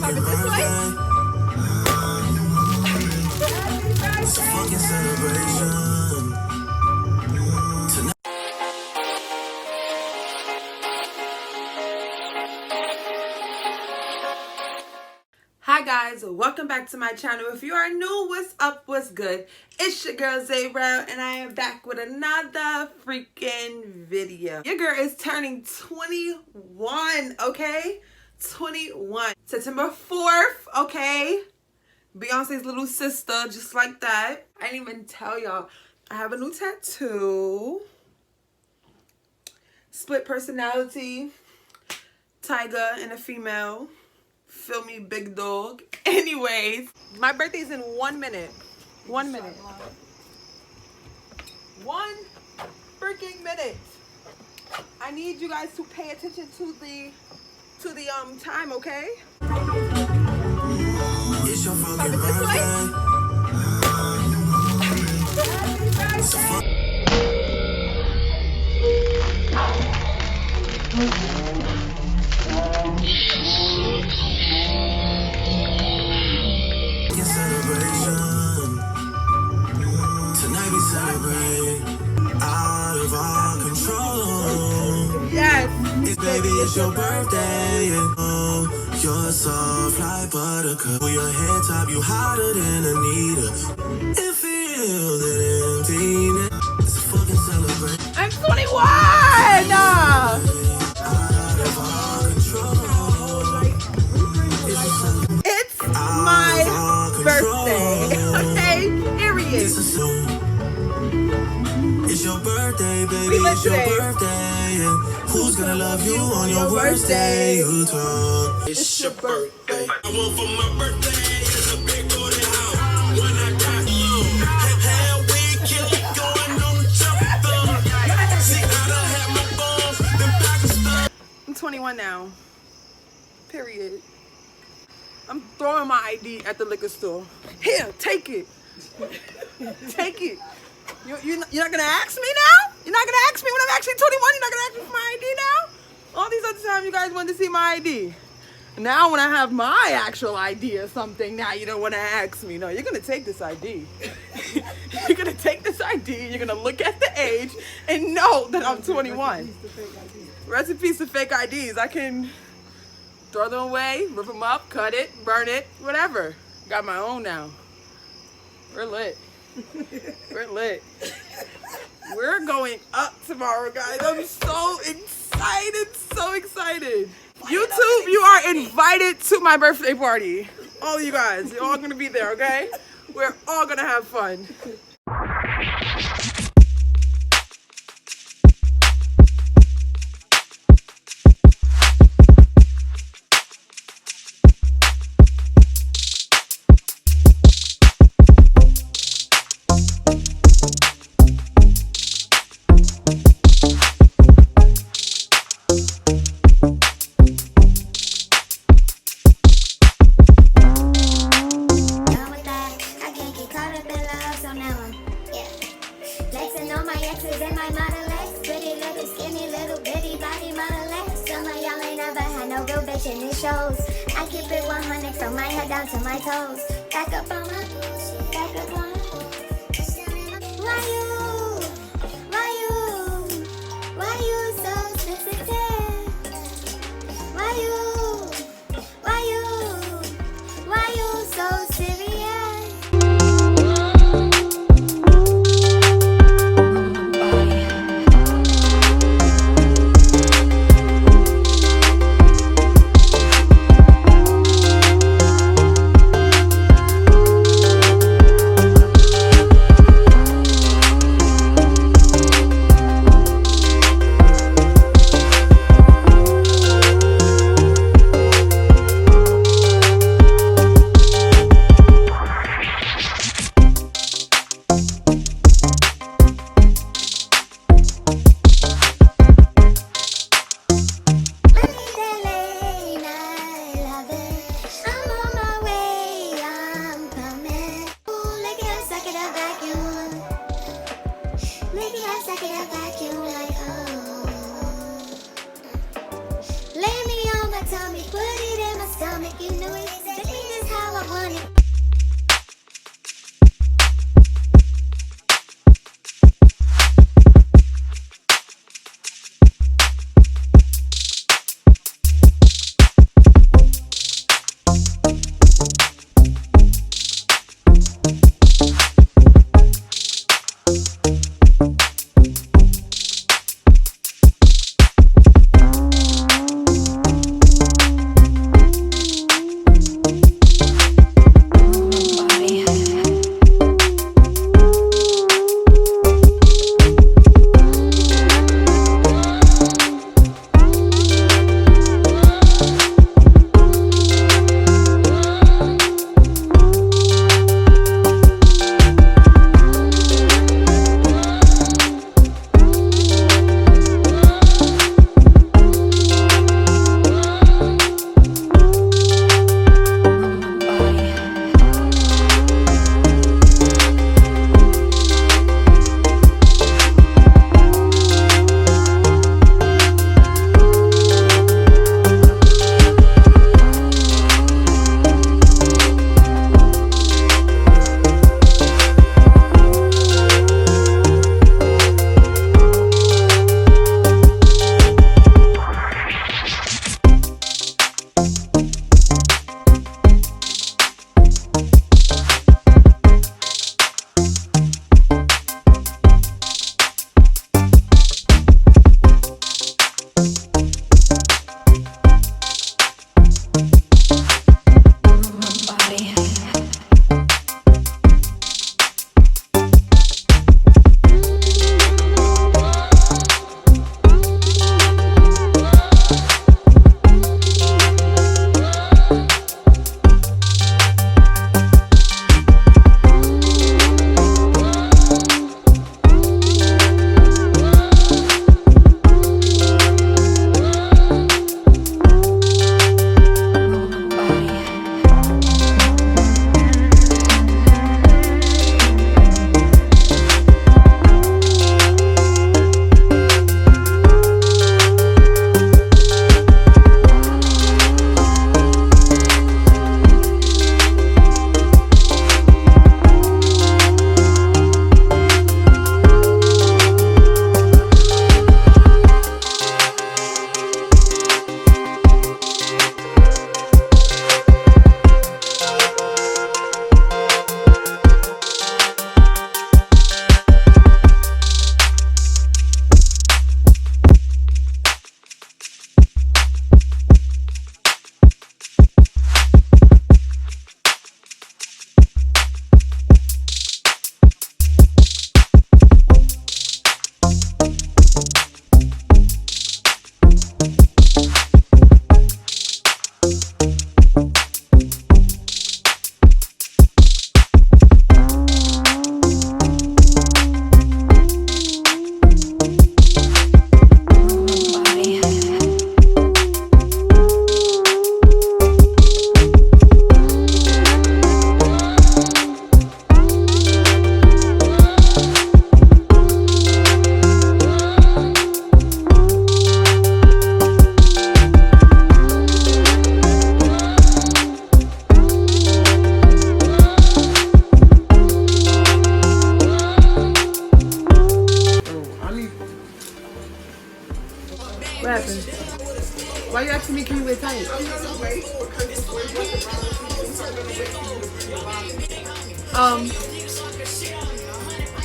fucking birthday. It's a fucking celebration. Tonight. Hi guys, welcome back to my channel. If you are new, what's up, what's good? It's your girl Zay-La and I am back with another freaking video. Your girl is turning 21, okay? 21. September 4th, okay? Beyonce's little sister, just like that. I didn't even tell y'all. I have a new tattoo. Split personality. Tiger and a female. Feel me, big dog. Anyways, my birthday's in 1 minute. 1 minute. 1 freaking minute. I need you guys to pay attention to the time, okay? It's your fucking birthday. Celebration. Tonight we celebrate. Out of our control. Yes. Baby, it's your birthday. Oh, you're soft like buttercup. With your head top, you hotter than Anita. It feels that emptiness. It's a fucking celebration. I'm 21! Out of our control. It's my birthday. Okay? Period. It's your birthday, baby. We lit It's your today. birthday. Who's gonna love you on your worst day? You talk. It's your birthday. I want for my birthday is a big booty house. When I got you, hell weekend going on the jump. See, I done had my balls, them Pakistan. I'm 21 now. Period. I'm throwing my ID at the liquor store. Here, take it. Take it. You're not gonna ask me now? You're not gonna ask me when I'm actually 21? You're not gonna ask me for my ID now? All these other times you guys wanted to see my ID. Now when I have my actual ID or something, now you don't want to ask me. No, you're gonna take this ID. You're gonna take this ID, you're gonna look at the age and know that I'm 21. Rest in peace to fake IDs. I can throw them away, rip them up, cut it, burn it, whatever. Got my own now. We're lit. We're lit. We're going up tomorrow, guys. I'm so excited, so excited. YouTube, you are invited to my birthday party. All of you guys, you're all gonna be there, okay? We're all gonna have fun. Shows. I keep it 100 from my head down to my toes. Back up on my, back up on. Why you so sensitive? Why you so serious?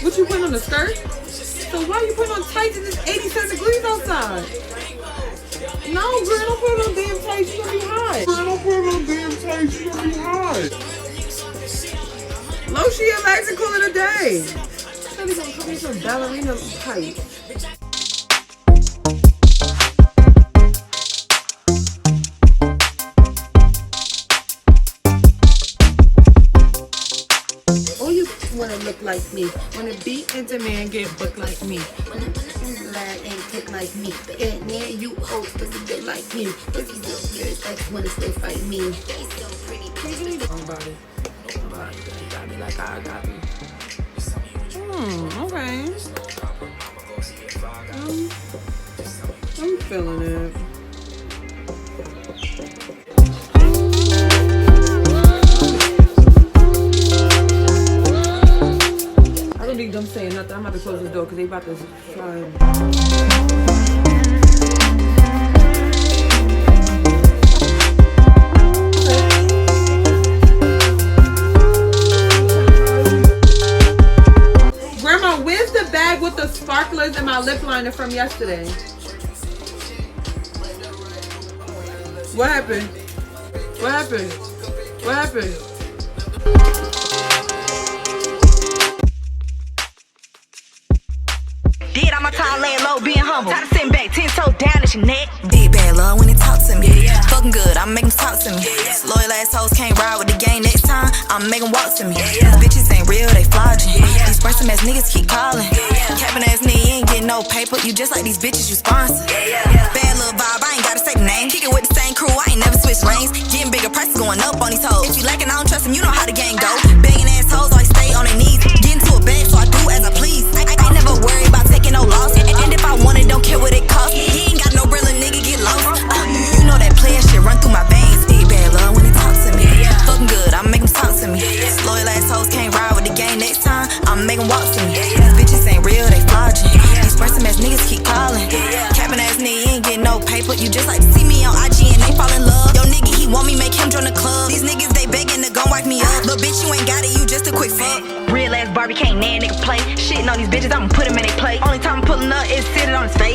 What you putting on the skirt? So why you putting on tights and it's 87 degrees outside? No, girl, don't put on damn tights. You gonna be hot. Girl, don't put on damn tights. You gonna be hot. Low, she relaxing, cooling a day. Somebody's gonna come in some ballerina tights. Wanna look like me, wanna be in demand, get booked like me. Lie and cook like me. Yeah, now you old, but you good like me. If you look good, that's when it's still fight me. They so pretty, pretty. Got me like I got me. Okay. I'm feeling it. I don't need them saying nothing. I'm about to close the door because they about to try. Grandma, where's the bag with the sparklers and my lip liner from yesterday? What happened? What happened? What happened? I'm a tall, laying low, being humble. Tired of sitting back, 10 toes down at your neck. Big bad love when he talk to me. Fucking good, I'm making talk to me. Loyal assholes can't ride with the gang next time. I'm making walk to me. These bitches ain't real, they flogging. These person ass niggas keep calling. Capping ass nigga, you ain't getting no paper. You just like these bitches you sponsor. Bad little vibe, I ain't gotta say the name. Kicking with the same crew, I ain't never switched lanes. Getting bigger prices going up on these hoes. If you lacking, I don't trust them, you know how the gang go. Begging assholes always stay on their knees. Get into a bag, so I do as I please. I never worry about taking no loss. And if I want it, don't care what it costs. He ain't got no real nigga, get lost. You know that player shit run through my veins. Big bad love when he talk to me. Fucking good, I'm making talk to me. Loyal assholes can't ride with the gang next time. I'm making walk to me. These bitches ain't real, they flogging. These person ass niggas keep calling. Capping ass nigga, you ain't getting no paper. You just like to see me on IG and they fall in love. Yo nigga, he want me, make him join the club. These niggas, they begging to go wipe me up. Little bitch, you ain't got it, you just a quick fuck. Real ass Barbie can't nan nigga play. Shitting on these bitches, I'ma put him in they play. Only time I'm pulling up is sitting on his face.